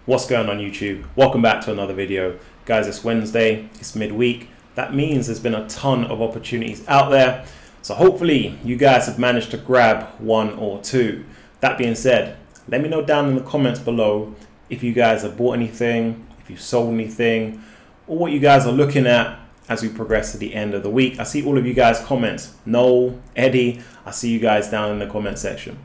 What's going on YouTube? Welcome back to another video. Guys, it's Wednesday, it's midweek. That means there's been a ton of opportunities out there. So hopefully you guys have managed to grab one or two. That being said, let me know down in the comments below if you guys have bought anything, if you've sold anything, or what you guys are looking at as we progress to the end of the week. I see all of you guys' comments. Noel, Eddie, I see you guys down in the comment section.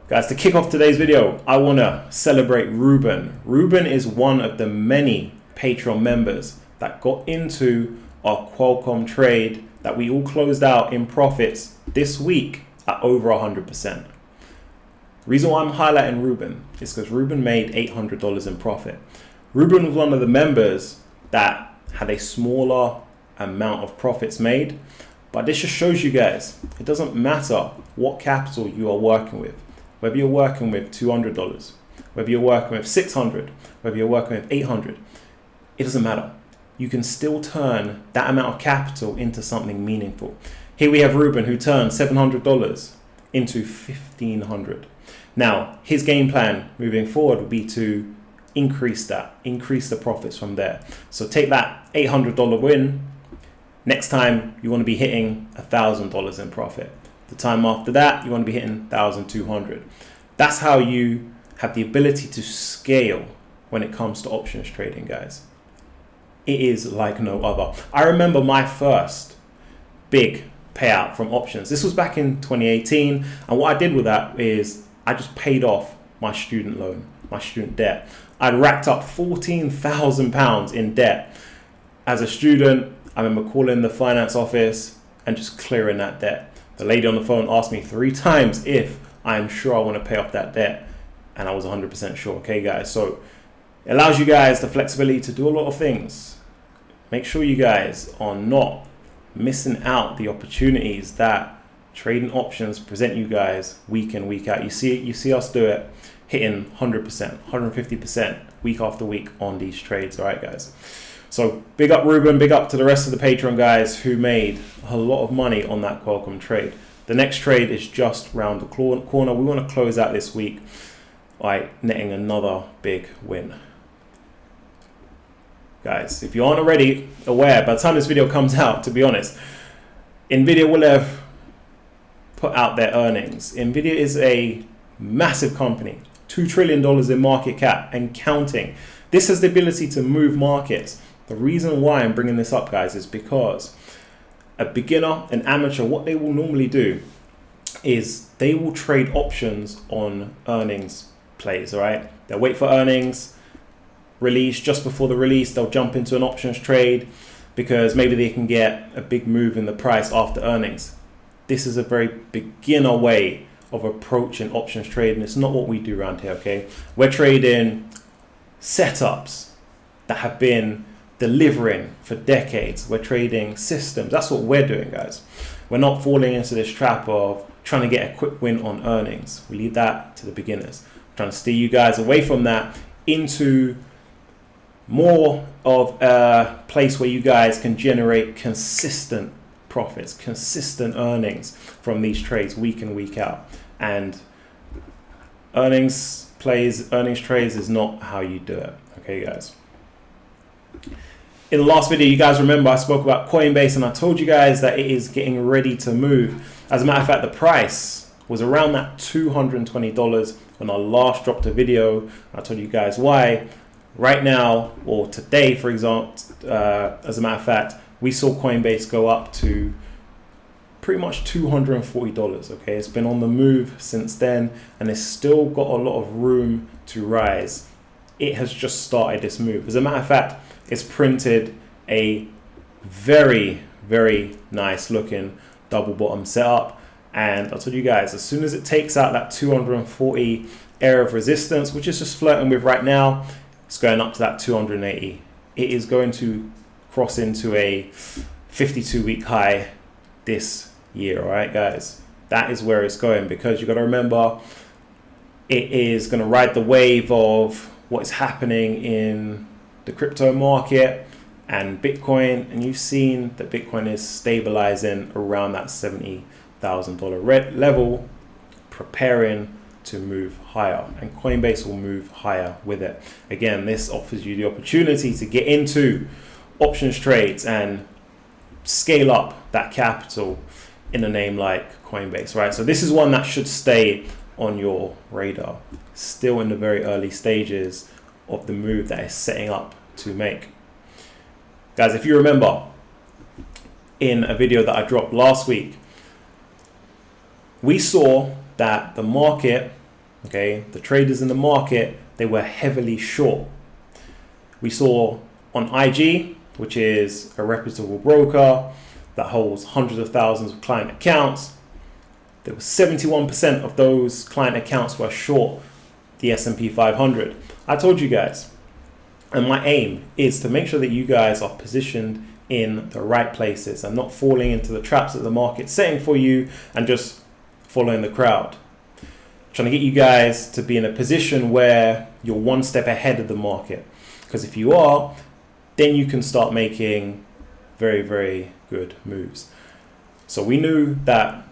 Guys, to kick off today's video, I want to celebrate Ruben. Ruben is one of the many Patreon members that got into our Qualcomm trade that we all closed out in profits this week at over 100%. Reason why I'm highlighting Ruben is because Ruben made $800 in profit. Ruben was one of the members that had a smaller amount of profits made, but this just shows you guys, it doesn't matter what capital you are working with. Whether you're working with $200, whether you're working with $600, whether you're working with $800, it doesn't matter. You can still turn that amount of capital into something meaningful. Here we have Ruben who turned $700 into $1,500. Now, his game plan moving forward would be to increase the profits from there. So take that $800 win. Next time you want to be hitting $1,000 in profit. The time after that, you want to be hitting 1,200. That's how you have the ability to scale when it comes to options trading, guys. It is like no other. I remember my first big payout from options. This was back in 2018. And what I did with that is I just paid off my student loan, my student debt. I'd racked up £14,000 in debt. As a student, I remember calling the finance office and just clearing that debt. The lady on the phone asked me 3 times if I'm sure I want to pay off that debt. And I was 100% sure. Okay, guys. So it allows you guys the flexibility to do a lot of things. Make sure you guys are not missing out the opportunities that trading options present you guys week in, week out. You see us do it, hitting 100%, 150% week after week on these trades. All right, guys. So big up Ruben, big up to the rest of the Patreon guys who made a lot of money on that Qualcomm trade. The next trade is just round the corner. We want to close out this week by netting another big win. Guys, if you aren't already aware, by the time this video comes out, to be honest, Nvidia will have put out their earnings. Nvidia is a massive company, $2 trillion in market cap and counting. This has the ability to move markets. The reason why I'm bringing this up, guys, is because a beginner, an amateur, what they will normally do is they will trade options on earnings plays, all right? They'll wait for earnings release. Just before the release, they'll jump into an options trade because maybe they can get a big move in the price after earnings. This is a very beginner way of approaching options trading. It's not what we do around here, okay? We're trading setups that have been delivering for decades. We're trading systems. That's what we're doing, guys. We're not falling into this trap of trying to get a quick win on earnings. We leave that to the beginners. I'm trying to steer you guys away from that into more of a place where you guys can generate consistent profits, consistent earnings from these trades week in, week out. And earnings trades is not how you do it. Okay, guys. In the last video, you guys remember I spoke about Coinbase and I told you guys that it is getting ready to move. As a matter of fact, the price was around that $220 when I last dropped a video. I told you guys why. Right now, or today, for example, as a matter of fact, we saw Coinbase go up to pretty much $240. Okay, it's been on the move since then and it's still got a lot of room to rise. It has just started this move. As a matter of fact, it's printed a very, very nice looking double bottom setup. And I told you guys, as soon as it takes out that 240 area of resistance, which is just flirting with right now, it's going up to that 280. It is going to cross into a 52-week high this year. All right, guys, that is where it's going because you got to remember it is going to ride the wave of what is happening in the crypto market and Bitcoin, and you've seen that Bitcoin is stabilizing around that $70,000 level, preparing to move higher, and Coinbase will move higher with it. Again, this offers you the opportunity to get into options trades and scale up that capital in a name like Coinbase, right? So this is one that should stay on your radar. Still in the very early stages of the move that is setting up to make. Guys, if you remember in a video that I dropped last week, we saw that the market, okay, the traders in the market, they were heavily short. We saw on IG, which is a reputable broker that holds hundreds of thousands of client accounts, there was 71% of those client accounts were short the S&P 500. I told you guys, and my aim is to make sure that you guys are positioned in the right places and not falling into the traps that the market's setting for you and just following the crowd. Trying to get you guys to be in a position where you're one step ahead of the market. Because if you are, then you can start making very, very good moves. So we knew that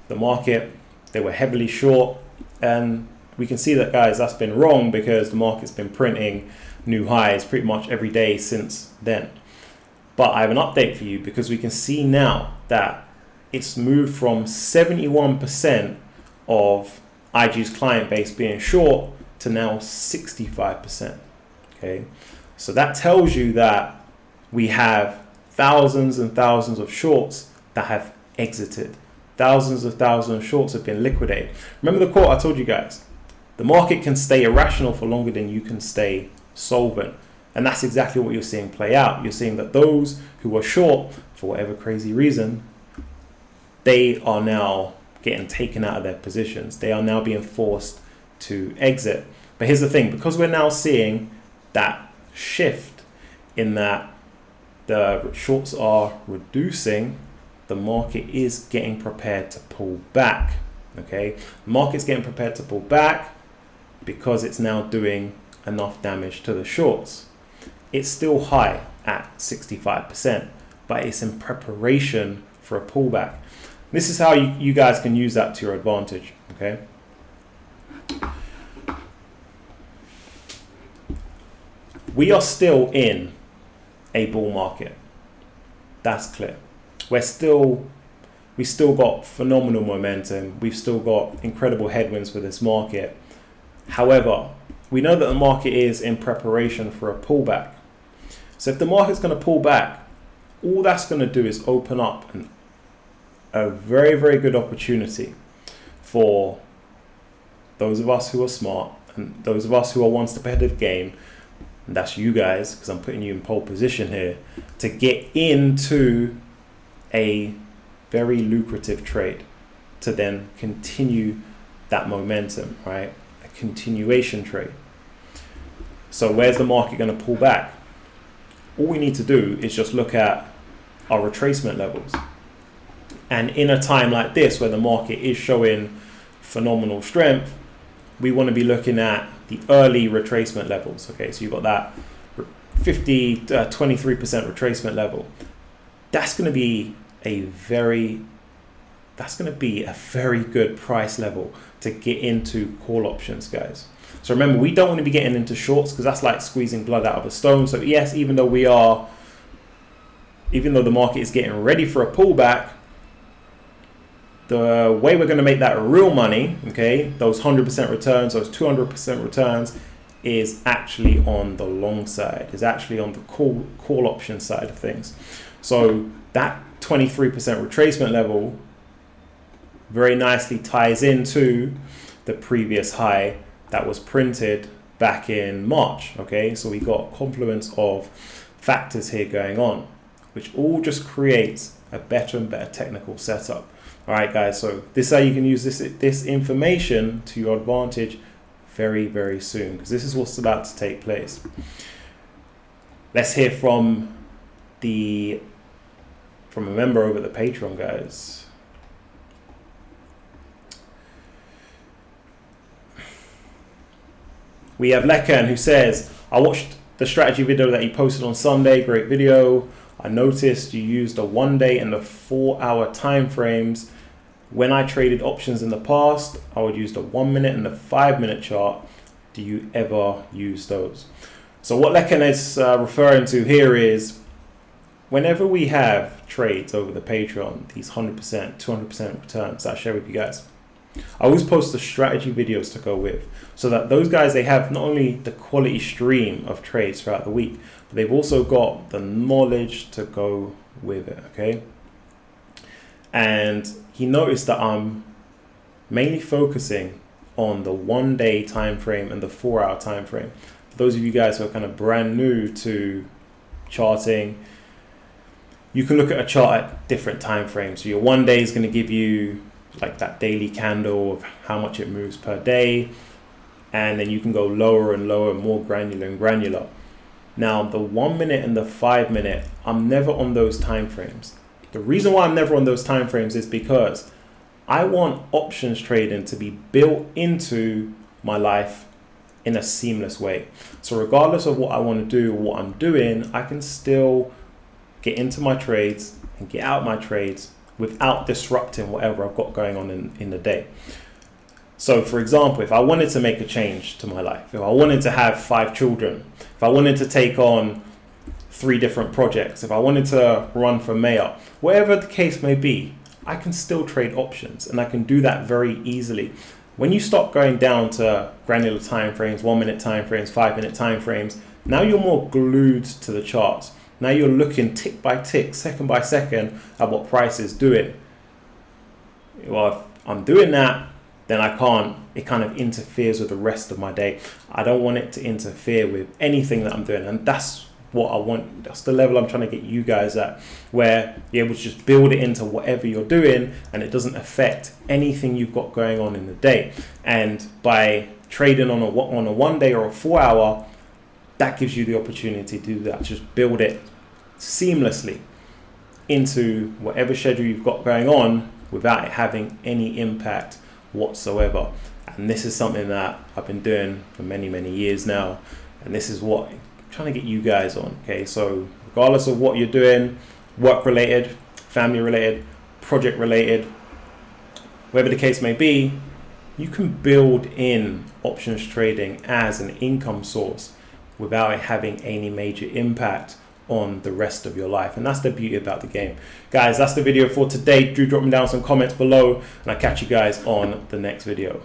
the market, they were heavily short, and we can see that, guys, that's been wrong because the market's been printing new highs pretty much every day since then. But I have an update for you because we can see now that it's moved from 71% of IG's client base being short to now 65%. Okay, so that tells you that we have thousands and thousands of shorts that have exited. Thousands of thousands of shorts have been liquidated. Remember the quote I told you guys? The market can stay irrational for longer than you can stay solvent. And that's exactly what you're seeing play out. You're seeing that those who are short, for whatever crazy reason, they are now getting taken out of their positions. They are now being forced to exit. But here's the thing, because we're now seeing that shift in that the shorts are reducing, the market is getting prepared to pull back. Okay, the market's getting prepared to pull back because it's now doing enough damage to the shorts. It's still high at 65%, but it's in preparation for a pullback. This is how you guys can use that to your advantage. Okay, we are still in a bull market. That's clear. We still got phenomenal momentum. We've still got incredible headwinds for this market. However, we know that the market is in preparation for a pullback. So if the market's going to pull back, all that's going to do is open up a very, very good opportunity for those of us who are smart and those of us who are one step ahead of the game, and that's you guys, because I'm putting you in pole position here, to get into a very lucrative trade to then continue that momentum, right? A continuation trade. So where's the market going to pull back? All we need to do is just look at our retracement levels. And in a time like this where the market is showing phenomenal strength, we want to be looking at the early retracement levels. Okay, so you've got that 23% retracement level. That's going to be a very good price level to get into call options, guys. So remember, we don't want to be getting into shorts because that's like squeezing blood out of a stone. So yes, even though the market is getting ready for a pullback, the way we're going to make that real money, okay, those 100% returns, those 200% returns, is actually on the long side, is actually on the call option side of things. So that 23% retracement level very nicely ties into the previous high that was printed back in March. Okay, so we got a confluence of factors here going on, which all just creates a better and better technical setup. All right, guys, so this is how you can use this information to your advantage very, very soon, because this is what's about to take place. Let's hear from a member over the Patreon, guys. We have Lekan, who says, I watched the strategy video that you posted on Sunday. Great video. I noticed you used a 1 day and a 4 hour time frames. When I traded options in the past, I would use the 1 minute and the 5 minute chart. Do you ever use those? So what Lecken is referring to here is whenever we have trades over the Patreon, these 100%, 200% returns that I share with you guys, I always post the strategy videos to go with, so that those guys, they have not only the quality stream of trades throughout the week, but they've also got the knowledge to go with it, okay? And he noticed that I'm mainly focusing on the 1 day time frame and the 4 hour time frame. For those of you guys who are kind of brand new to charting, you can look at a chart at different time frames. So your 1 day is going to give you like that daily candle of how much it moves per day, and then you can go lower and lower, more granular and granular. Now the 1 minute and the 5 minute, I'm never on those time frames. The reason why I'm never on those time frames is because I want options trading to be built into my life in a seamless way. So regardless of what I want to do, what I'm doing, I can still get into my trades and get out my trades without disrupting whatever I've got going on in the day. So for example, if I wanted to make a change to my life, if I wanted to have 5 children, if I wanted to take on 3 different projects, if I wanted to run for mayor, whatever the case may be, I can still trade options, and I can do that very easily. When you start going down to granular time frames, 1 minute time frames, 5 minute time frames, now you're more glued to the charts. Now you're looking tick by tick, second by second at what price is doing. Well, if I'm doing that, then it kind of interferes with the rest of my day. I don't want it to interfere with anything that I'm doing. And that's what I want. That's the level I'm trying to get you guys at, where you're able to just build it into whatever you're doing and it doesn't affect anything you've got going on in the day. And by trading on a 1 day or a 4 hour, that gives you the opportunity to do that. Just build it seamlessly into whatever schedule you've got going on without it having any impact whatsoever. And this is something that I've been doing for many, many years now. And this is what I'm trying to get you guys on. Okay, so regardless of what you're doing, work related, family related, project related, whatever the case may be, you can build in options trading as an income source without it having any major impact on the rest of your life. And that's the beauty about the game. Guys, that's the video for today. Do drop me down some comments below, and I'll catch you guys on the next video.